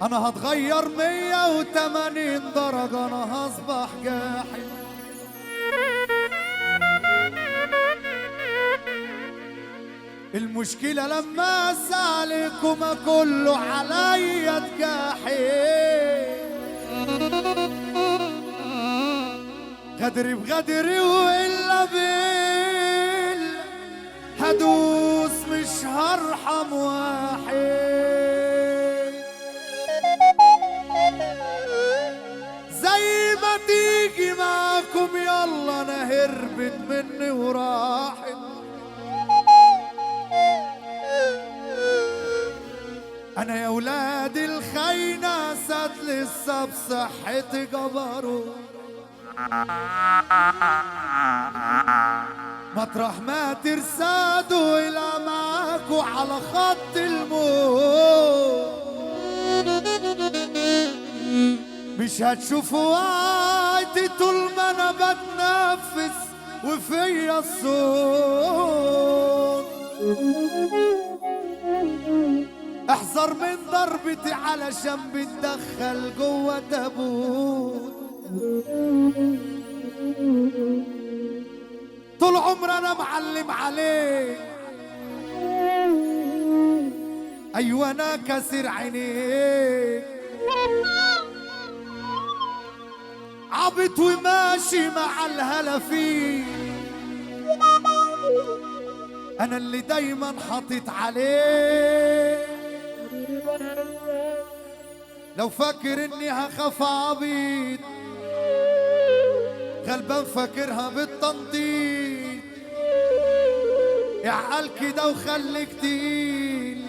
انا هتغير 180 درجة، انا هصبح جاحد. المشكلة لما اسألكم كله عليا تجاحد. غدري بغدري وإلا بيل هدوس مش هرحم واحد. زي ما تيجي معاكم يلا انا هربت مني وراحت. انا يا ولاد الخاينة سات لسه بصحتي جبروت. مطرح ما ترسادوا الى معاكوا على خط الموت. مش هتشوفوا وقتي طول ما انا بتنفس وفيا الصوت. احذر من ضربتي علشان بتدخل جوه تابوت. طول عمري انا معلم عليك، ايوه انا كسر عينيك. عبط وماشي مع الهلافين، انا اللي دايما حاطط عليه. لو فاكر اني هخاف عبيط غلبان فاكرها بالتنطيط. اعقل كده وخليك تقيل،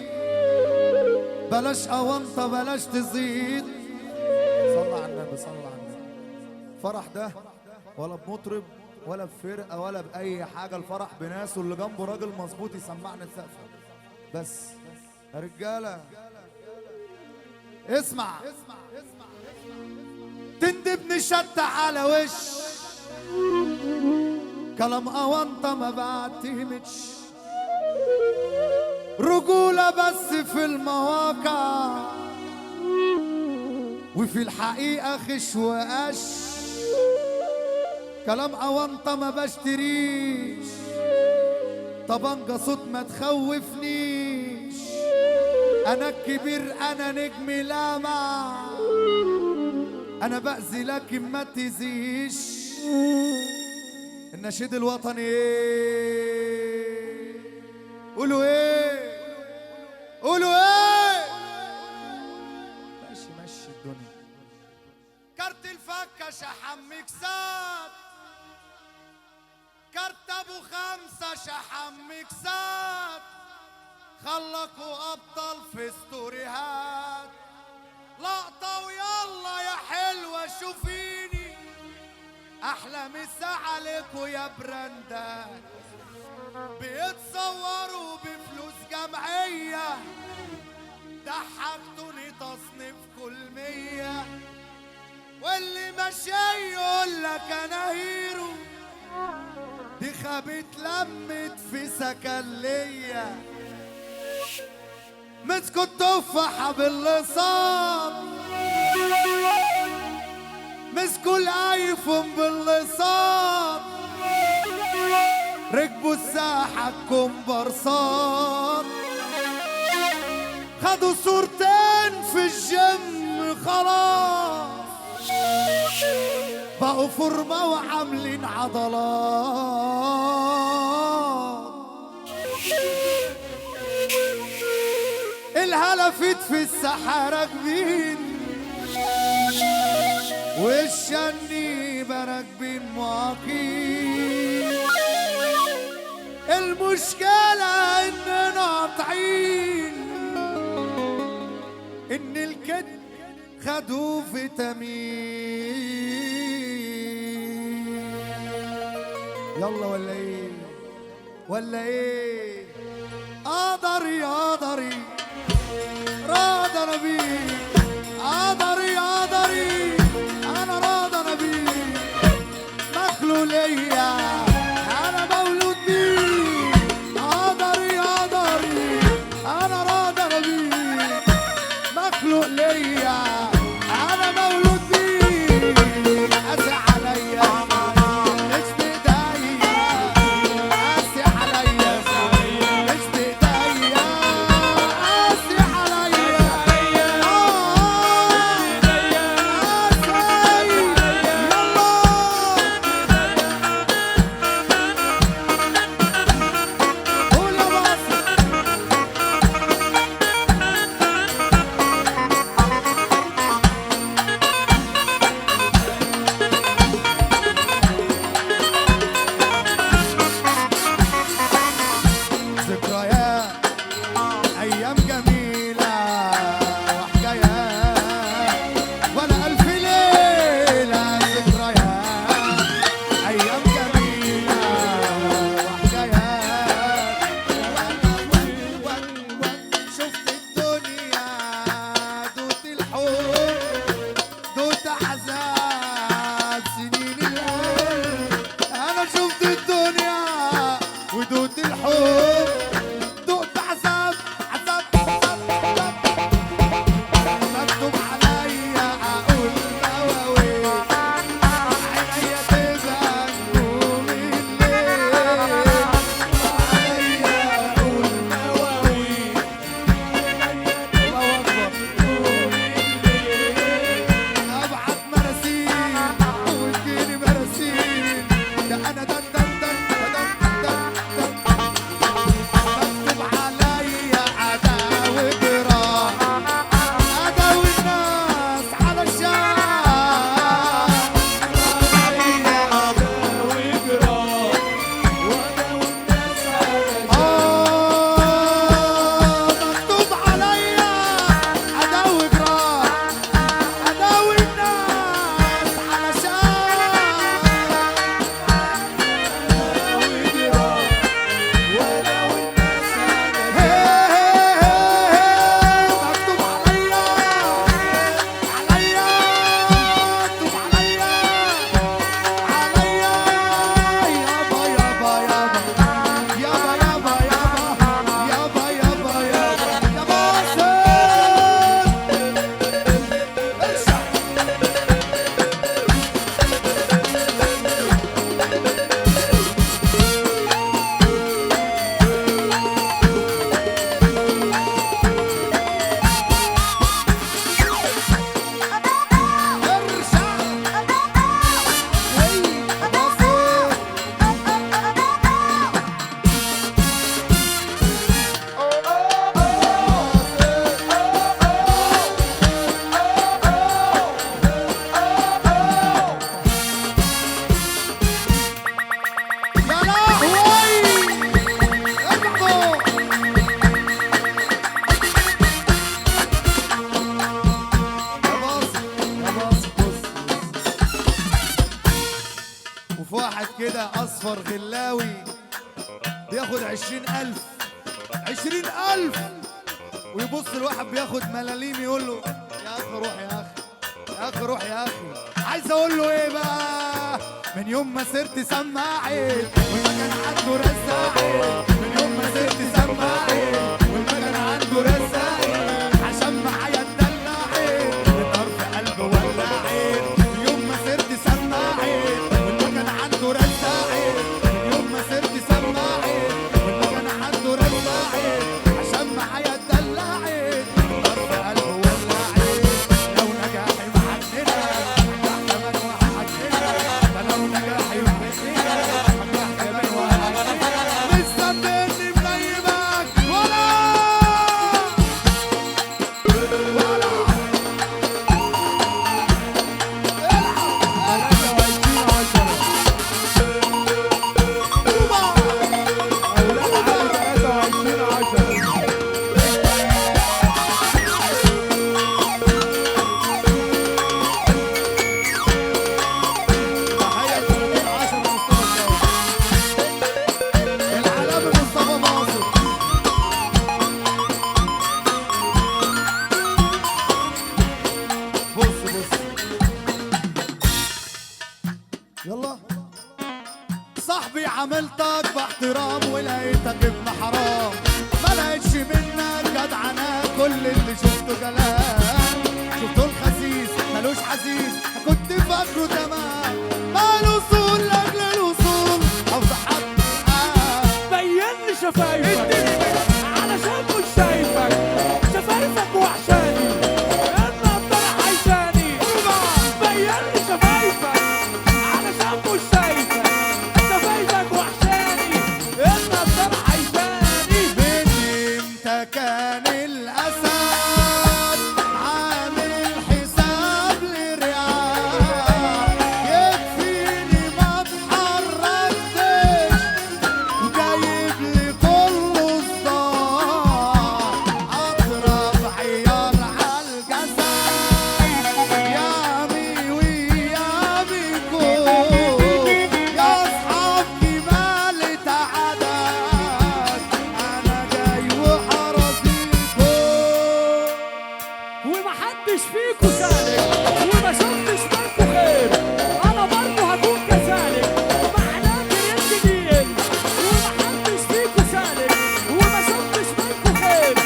بلاش اونطه بلاش تزيد. صلى على النبي صلى على النبي. فرح ده ولا بمطرب ولا بفرقه ولا باي حاجه، الفرح بناس واللي جنبه راجل مظبوط يسمعنا السقفه بس. يا رجاله اسمع، تندبني شتى على وش كلام اونطه ما بعتمدش. رجوله بس في المواقع وفي الحقيقه خش وقش. كلام اونطه ما بشتريش، طبنجة صوت ما تخوفنيش. انا الكبير انا نجم لامع، انا بأذي لكن ما تزيش. النشيد الوطني ايه؟ قولوا ايه؟ قولوا ايه؟ ماشي ماشي الدنيا. كارت الفكة شحن مكسات، كارت ابو 5 شحن مكسات. خلقوا ابطال في ستوريهات. لقطة ويلا يا حلوة شوفيني، احلى مسا عليكوا يا براندات. بيتصوروا بفلوس جمعية، ضحكتوني تصنيف كل 100. واللي ماشي يقولك انا هيرو، دي خابت لمت في سكن ليا. مسكوا التفاحة باللصام، مسكوا الايفون باللصام. ركبوا الساحة كومبارسات، خدوا صورتين في الجيم خلاص. بقوا فورمة وعاملين عضلات. الهلفت في الساحة راكبين، والشنيبة راكبين معاقين. المشكلة اننا قاطعين، ان الكذب خدوا فيتامين. يلا ولا ايه؟ ولا ايه؟ قدري قدري راضى انا بيه. قدري قدري انا راضى انا بيه. مخلوق ليا انا مولود بيه. قدري قدري انا راضى انا بيه. مخلوق ليا كده اصفر غلاوي بياخد 20,000 20,000 ويبص الواحد بياخد ملاليم يقول له يا اخي روح يا اخي يا اخي روح يا اخي. عايز اقول له ايه بقى؟ من يوم ما صرت سماعي والمكان عنده رزاعي، من يوم ما صرت سماعي والمكان عنده رزاعي، عشان معايا اتدلعي النار في قلبي ولعي. من يوم ما صرت سماعي والمكان عنده رزاعي، من يوم ما صرت سماعي والمكان عنده رزاعي، عشان معايا اتدلعي النار في قلبي ولعي. لو نجاحي محننا نجاح كمان وهحكينا، فلو نجاحي محننا نجاح كمان وهحكينا. مستنيني مغيبك ولا يلا صاحبي عملتك باحترام ولقيتك ابن حرام، ما لقيتش منك جدعنة، كل اللي شفته كلام، شفته الخسيس ملوش حسيس، كنت فاكره تمام، ماله وصول لاجل الوصول افضح حد بين لي شفايفك علشان مش شايفك، شفايفك وحشاني النضارة عايزاني. بين لي شفايفك علشان مش شايفك، شفايفك وحشاني النضارة عايزاني. من امتى كان الاسد عامل حساب لرعاه، يكفيني ما اتحركتش وجايب لي كله صداع، اضرب عيار عالجسد يامي وياميكم، يا اصحاب جمال عدد انا جاي وحراسيكم. ومحدش فيكو سالك وما شفتش منكو خير، انا برضه هكون كذلك معناك الجديد. ومحدش فيكو سالك وما شفتش منكو خير،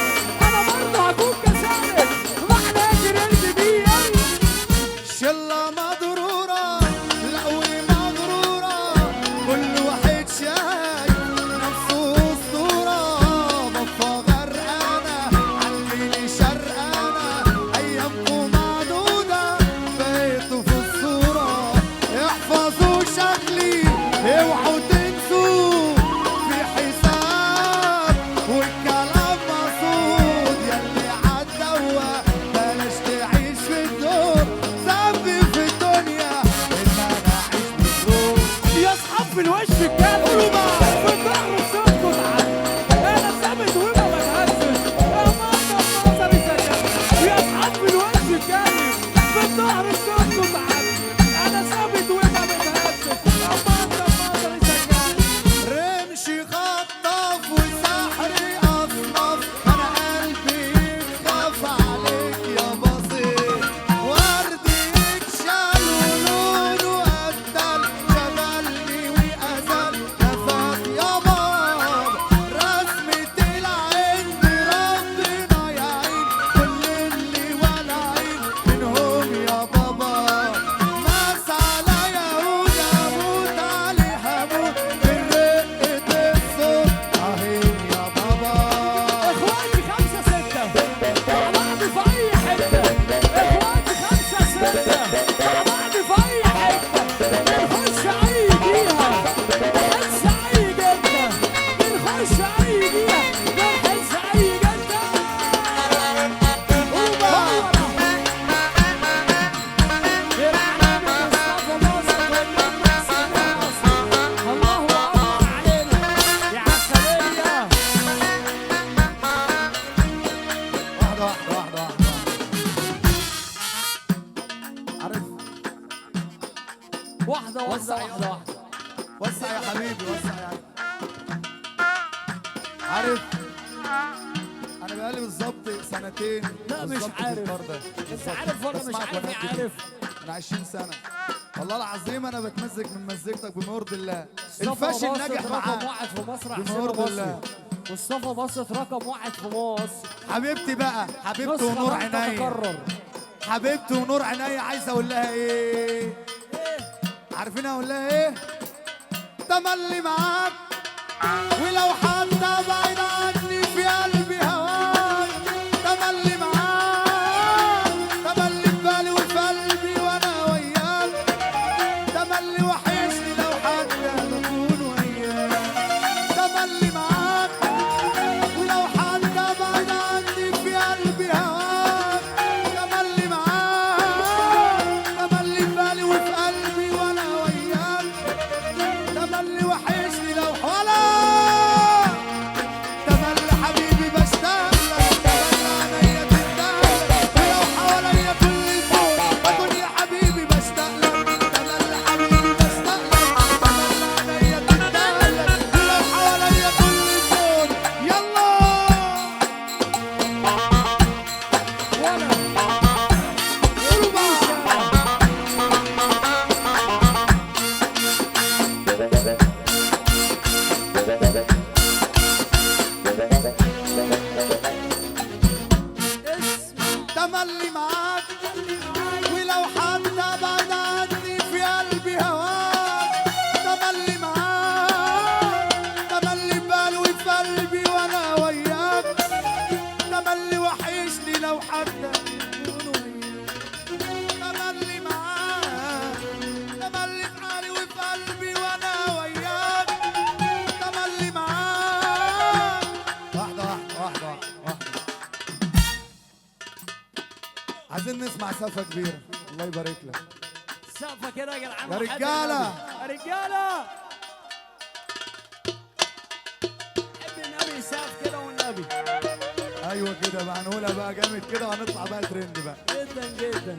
انا برضه هكون كذلك معناك الجديد. شلة مضرورة لقوي مغرورة، كل واحد شايف نفسه أسطورة، بفا غرقانة علميني شرقانة، أيامكم معدودة بقيتوا في الصورة، احفظوا شكلي اوعوا تنسوا في حساب والكلام مقصود، ياللي عالدوا بلاش تعيش في الدور، ذنبي في الدنيا ان انا اعيش بظروف. يا اصحاب في الوش الكلب في الظهر صوتكم تعال، انا ثابت وما بتهزش اما نظري سكت. يا اصحاب في الوش الكلب في الظهر صوتكم تعال، انا ثابت وما بتهزش اما نظري سكت. رمشي خطف وسحري اصنف، انا قلبي يخاف عليك يا بسيط، وردي اتشال ولونه قتل، جملني وأزل نفاق يا باب، رسمة العين بربنا يعين كل اللي والاعين منهم يا بابا، ناس على يهود اموت عليه هموت من رقة الصوت اهين يا بابا. اخواتي 5 6 مع بعض في اي حته، اخواتي 5 6 مع بعض في اي حته، بنخش اي جهه بنحس اي جده، بنخش اي جهه بنحس اي جده. الله اكبر علينا يا عسليه. واحدة واحدة واحدة واحدة، عارف واحدة واحدة واحدة واحدة. وسع يا حبيبي وسع يا حبيبي. عارف انا بقالي بالظبط سنتين لا مش بالظبط في عارف. الدار ده. انت عارف ولا مش بسمعك عارف؟ وأنا كده. عارف. من 20 سنة والله العظيم انا بتمزج من مزيكتك بما يرضي الله. مصطفى الفاشل باسط نجح رقم معاه واحد في مصر. بما حسين يرضي مصري. الله. مصطفى باسط رقم واحد في مصر. حبيبتي بقى حبيبتي نسخة ونور لن عينيا تتكرر. حبيبتي ونور عينيا عايز اقول لها ايه؟ عارفين اقول لها ايه؟ تملي معاك ولو حتى بعيد عني في قلبي هواك. تملي معاك تملي في بالي وفي قلبي وانا وياك. تملي وحشني لو حتى بكون وياك. تملي معاك ولو حتى بعيد عني في قلبي هواك. تملي معاك تملي في بالي وفي قلبي وانا وياك. تملي وحشني لو ولا تملي حبيبي بشتاق لك. تملي عينيا تندهلك ولو حواليا كل الكون بكون يا حبيبي بشتاق لك. تملي حبيبي بشتاق لك. تملي عينيا تندهلك ولو حواليا كل الكون. يلا ولا قولوا بقى. تملي معاك ولو حتى بعد عني في قلبي هواك. تملي معاك تملي بالي وفي قلبي وانا وياك. تملي وحشني لو حتى يكون وياك. تملي معاك تملي في حالي وفي قلبي وانا وياك. تملي معاك. واحدة واحدة واحدة واحدة. عايزين نسمع سقفة كبيرة. الله يبارك لك سقفة كده يا جدعان. يا وحياة رجالة. النبي. يا رجالة. حب النبي سقف كده والنبي. ايوه كده بقى نقولها بقى جامد كده وهنطلع بقى ترند بقى. جدا جدا.